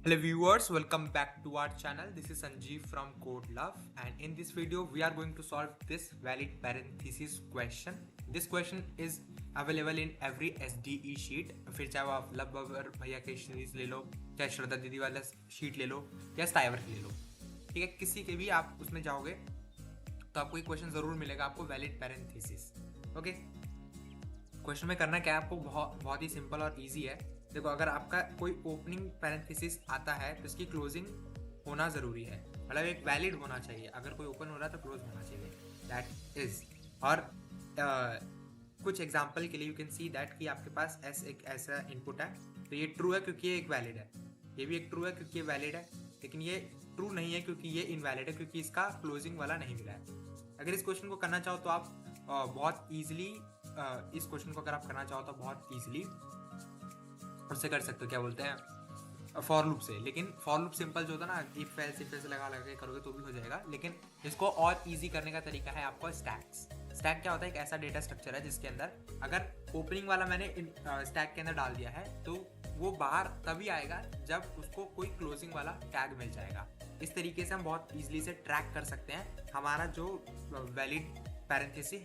Hello viewers, welcome back to our channel. This is Sanjeev from Code Love, and in this video we are going to solve this valid parenthesis question. This question is available in every SDE sheet. फिर चाहे वो आप love भैया के series ले लो, चाहे श्रद्धा दीदी वाला शीट ले लो या स्टाइवर ले लो, ठीक है, किसी के भी आप उसमें जाओगे तो आपको एक क्वेश्चन जरूर मिलेगा, आपको वैलिड पैरेंथेसिस। ओके, क्वेश्चन में करना क्या है, आपको बहुत ही सिंपल और इजी है। देखो, अगर आपका कोई ओपनिंग पैरेंथेसिस आता है तो इसकी क्लोजिंग होना ज़रूरी है, मतलब एक वैलिड होना चाहिए। अगर कोई ओपन हो रहा है तो क्लोज होना चाहिए, दैट इज। और कुछ एग्जांपल के लिए यू कैन सी दैट कि आपके पास एक ऐसा इनपुट है, तो ये ट्रू है क्योंकि ये एक वैलिड है, ये भी एक ट्रू है क्योंकि ये वैलिड है, लेकिन ये ट्रू नहीं है क्योंकि ये इनवैलिड है, क्योंकि इसका क्लोजिंग वाला नहीं मिला है। अगर इस क्वेश्चन को करना चाहो तो आप बहुत ईजिली इस क्वेश्चन को अगर आप करना चाहो तो बहुत ईजिली उससे कर सकते हो, क्या बोलते हैं, फॉर लूप से। लेकिन फॉर लूप सिंपल जो होता है ना, इफ एल्स इफ एल्स लगा के करोगे तो भी हो जाएगा, लेकिन इसको और इजी करने का तरीका है आपका स्टैक्स। स्टैक क्या होता है? एक ऐसा डेटा स्ट्रक्चर है जिसके अंदर अगर ओपनिंग वाला मैंने स्टैक के अंदर डाल दिया है तो वो बाहर तभी आएगा जब उसको कोई क्लोजिंग वाला टैग मिल जाएगा। इस तरीके से हम बहुत ईजिली से ट्रैक कर सकते हैं हमारा जो वैलिड पैरेंथेसिस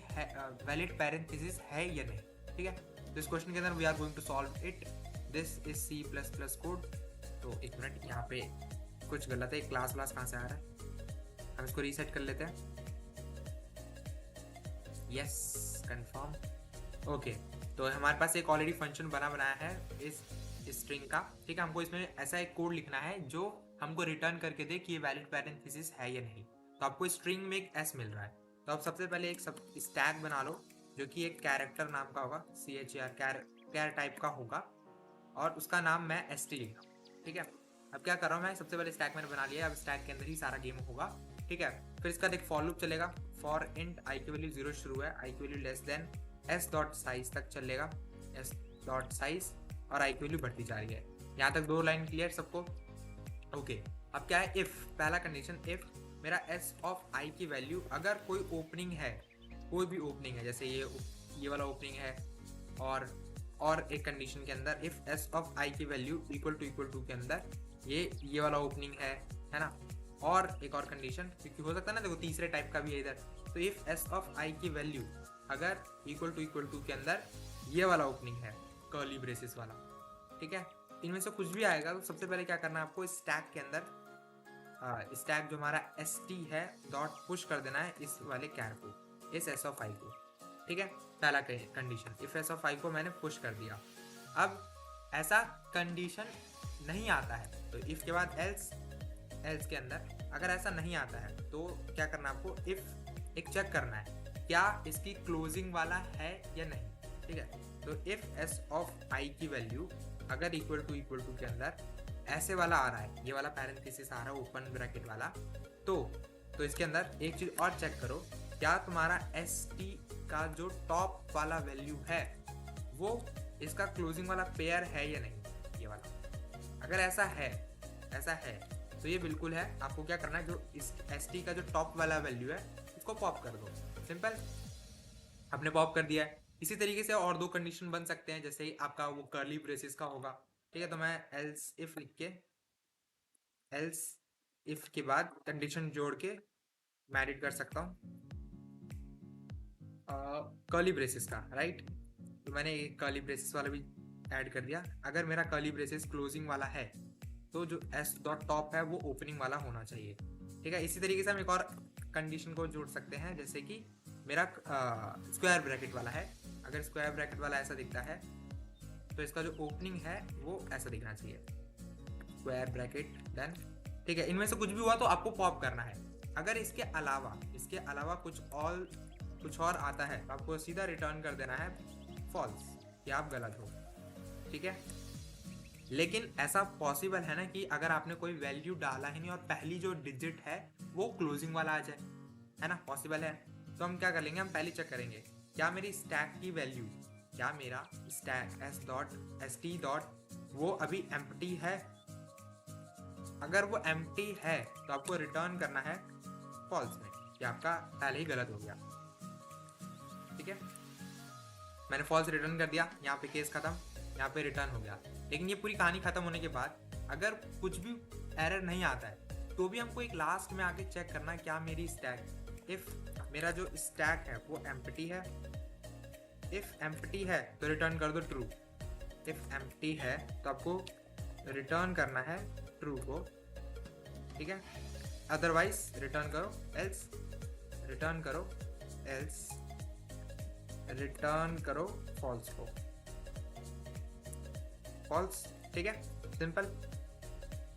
है या नहीं, ठीक है। तो इस क्वेश्चन के अंदर we are going to solve it. This is C++ code. तो एक मिनट, यहाँ पे कुछ गलत है, क्लास कहाँ से आ रहा है, हम इसको रीसेट कर लेते हैं। Yes, confirm. ओके, तो हमारे पास एक ऑलरेडी फंक्शन बनाया है इस स्ट्रिंग का, ठीक है। हमको इसमें ऐसा एक कोड लिखना है जो हमको रिटर्न करके दे कि ये वैलिड पैरेंथेसिस है या नहीं। तो आपको स्ट्रिंग में एक S मिल रहा है, तो आप सबसे पहले एक स्टैक बना लो जो कि एक कैरेक्टर नाम का होगा, CHAR टाइप का होगा, और उसका नाम मैं ST लिख रहा हूँ, ठीक है। अब क्या कर रहा हूँ मैं, सबसे पहले स्टैक मैंने बना लिया, अब स्टैक के अंदर ही सारा गेम होगा, ठीक है। फिर इसका एक फॉर लूप चलेगा, फॉर इंट i की वैल्यू 0 शुरू है, i की वैल्यू लेस देन s.size तक चलेगा, s.size, और i की वैल्यू बढ़ती जा रही है। यहाँ तक 2 लाइन क्लियर सबको? ओके, अब क्या है, इफ पहला कंडीशन, इफ मेरा s ऑफ i की वैल्यू, अगर कोई ओपनिंग है, कोई भी ओपनिंग है, जैसे ये वाला ओपनिंग है, और एक कंडीशन के अंदर इफ s ऑफ i की वैल्यू इक्वल टू के अंदर ये वाला ओपनिंग है ना, और एक और कंडीशन, क्योंकि हो सकता है ना, देखो तीसरे टाइप का भी है इधर। तो इफ s ऑफ i की वैल्यू अगर इक्वल टू के अंदर ये वाला ओपनिंग है, कर्ली ब्रेसेस वाला, ठीक है। इनमें से कुछ भी आएगा तो सबसे पहले क्या करना है आपको, स्टैक के अंदर स्टैक जो हमारा st है डॉट पुश कर देना है इस वाले कैर को, इस s ऑफ i को, ठीक है। पहला condition, if s of i को मैंने पुश कर दिया। अब ऐसा कंडीशन नहीं आता है तो इफ के बाद एल्स के अंदर अगर ऐसा नहीं आता है तो क्या करना है आपको, इफ एक चेक करना है क्या इसकी क्लोजिंग वाला है या नहीं, ठीक है। तो इफ s ऑफ i की वैल्यू अगर इक्वल टू के अंदर ऐसे वाला आ रहा है, ये वाला पैरेंथेसिस आ रहा है ओपन ब्रैकेट वाला, तो इसके अंदर एक चीज और चेक करो, क्या तुम्हारा ST का जो टॉप वाला वैल्यू है वो इसका क्लोजिंग वाला पेयर है या नहीं, ये वाला। अगर ऐसा है तो ये बिल्कुल है। आपको क्या करना है, जो इस ST का जो टॉप वाला वैल्यू है उसको पॉप कर दो, सिंपल, आपने पॉप कर दिया है। इसी तरीके से और 2 कंडीशन बन सकते हैं, जैसे ही आपका वो कर्ली ब्रेसेस का होगा, ठीक है। तो मैं एल्स इफ लिख के, एल्स इफ के बाद कंडीशन जोड़ के मैं एडिट कर सकता हूँ कर्ली ब्रेसेस का, राइट। तो मैंने कर्ली ब्रेसेस वाला भी ऐड कर दिया। अगर मेरा कर्ली ब्रेसेस क्लोजिंग वाला है तो जो s डॉट टॉप है वो ओपनिंग वाला होना चाहिए, ठीक है। इसी तरीके से हम एक और कंडीशन को जोड़ सकते हैं, जैसे कि मेरा स्क्वायर ब्रैकेट वाला है, अगर स्क्वायर ब्रैकेट वाला ऐसा दिखता है तो इसका जो ओपनिंग है वो ऐसा दिखना चाहिए, स्क्वायर ब्रैकेट देन, ठीक है। इनमें से कुछ भी हुआ तो आपको पॉप करना है। अगर इसके अलावा कुछ और आता है तो आपको सीधा रिटर्न कर देना है फॉल्स, या आप गलत हो, ठीक है। लेकिन ऐसा पॉसिबल है ना कि अगर आपने कोई वैल्यू डाला ही नहीं और पहली जो डिजिट है वो क्लोजिंग वाला आ जाए, है ना, पॉसिबल है। तो हम क्या कर लेंगे, हम पहले चेक करेंगे क्या मेरी स्टैक की वैल्यू, क्या मेरा स्टैक s.st डॉट वो अभी एम्प्टी है। अगर वो एम्प्टी है तो आपको रिटर्न करना है फॉल्स में, कि आपका पहले ही गलत हो गया, ठीक है। मैंने फॉल्स रिटर्न कर दिया, यहाँ पे केस खत्म, यहाँ पे रिटर्न हो गया। लेकिन ये पूरी कहानी खत्म होने के बाद अगर कुछ भी एरर नहीं आता है तो भी हमको एक लास्ट में आके चेक करना है क्या मेरी स्टैक, इफ मेरा जो स्टैक है वो एम्प्टी है, इफ एम्प्टी है तो रिटर्न कर दो ट्रू, इफ एम्प्टी है तो आपको रिटर्न करना है ट्रू को, ठीक है, अदरवाइज रिटर्न करो एल्स, रिटर्न करो एल्स, रिटर्न करो फॉल्स को, फॉल्स, ठीक है, simple.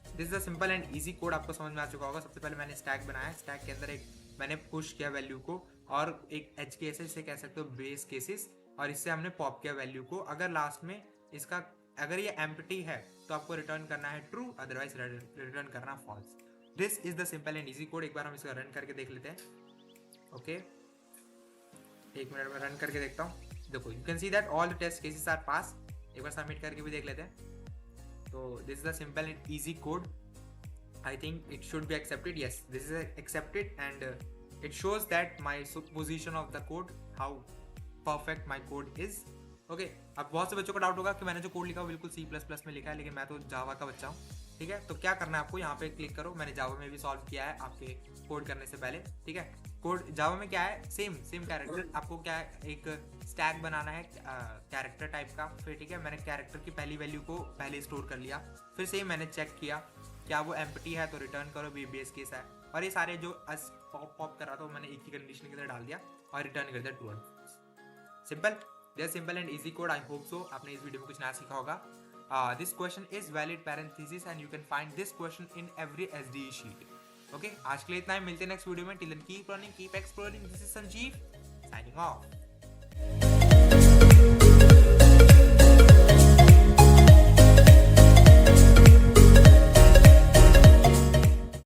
This is a simple and easy code, आपको समझ में आ चुका होगा। सबसे पहले मैंने स्टैक बनाया, स्टैक के अंदर एक मैंने पुश किया वैल्यू को, और एक एज केसेस से कह सकते हो बेस केसेस, और इससे हमने पॉप किया वैल्यू को। अगर लास्ट में इसका अगर ये एम्प्टी है तो आपको रिटर्न करना है ट्रू, अदरवाइज रिटर्न करना false. This is the simple and easy code. एक बार हम इसका रन करके देख लेते हैं। ओके, एक मिनट में रन करके देखता हूँ। देखो you can see that all the test cases are pass. एक बार सबमिट करके भी देख लेते हैं। तो this is the simple and easy code. I think it should be accepted. Yes, this is accepted, and it shows that my supposition of the code, how perfect my code is. Okay, अब बहुत से बच्चों को doubt होगा कि मैंने जो code लिखा वो बिल्कुल C++ में लिखा है, लेकिन मैं तो जावा का बच्चा हूँ, ठीक है। तो क्या करना है आपको, यहाँ पे क्लिक करो। मैंने जावा में भी सॉल्व किया है आपके कोड करने से पहले, ठीक है। कोड जावा में क्या है, सेम कैरेक्टर। आपको क्या है, एक स्टैक बनाना है कैरेक्टर टाइप का, फिर ठीक है। मैंने कैरेक्टर की पहली वैल्यू को पहले स्टोर कर लिया, फिर सेम मैंने चेक किया क्या वो एम्प्टी है तो रिटर्न करो, भी बेस केस है। और ये सारे जो पॉप कर रहा था वो मैंने एक ही कंडीशन की तरह डाल दिया और रिटर्न कर दिया true and false. Simple, this simple and easy code. I hope so आपने इस वीडियो में कुछ नया सीखा होगा। This question is valid parenthesis and you can find this question in every SDE sheet. Okay, आज के लिए इतना ही, मिलते हैं नेक्स्ट वीडियो में। Till then keep running, keep exploring. This is Sanjeev signing of.